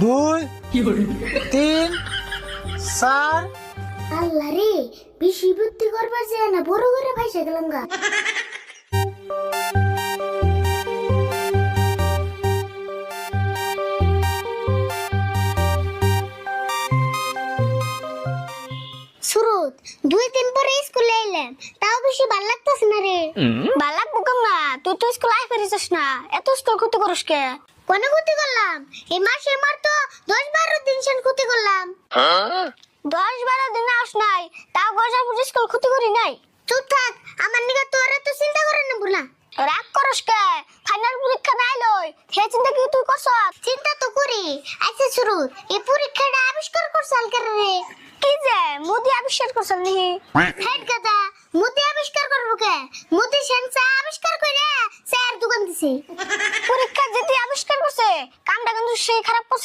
2 3 4 আল্লাহ রে, বেশি বুদ্ধি করবার যায় না, বড় করে ভাইসা গেলাম গা। সুরত 2 দিন পরে স্কুলে এলাম, তাও বেশি ভাল লাগতেছে না রে। ভাল লাগবো কেন না, তুই তো স্কুল আই ফেরিস না, এত স্কুল ক্ষতি করিস কে? কোন ক্ষতি করলাম? এই মাসে মার তো 10-12 দিন সেন ক্ষতি করলাম। 10-12 দিন আস নাই, তাও গজার পুরো স্কুল ক্ষতি করি নাই। চুপ থাক, আমার নিগা তোর এত চিন্তা করে না বুলা। রাগ করস কে? ফাইনাল পরীক্ষা নাই লই, হে চিন্তা কি তুই করছ? চিন্তা তো করি। আচ্ছা শুরু, এই পরীক্ষাটা আবিষ্কার করছাল কেন রে? কি যে মোদি আবিষ্কার করছাল নি? হেড গাদা, মোদি আবিষ্কার করব কে? মোদি সেন্সা আবিষ্কার কইরা স্যার দোকান দিছে। পরীক্ষা যেতে আবিষ্কার করছে, কামটা কিন্তু সেই খারাপ করছে।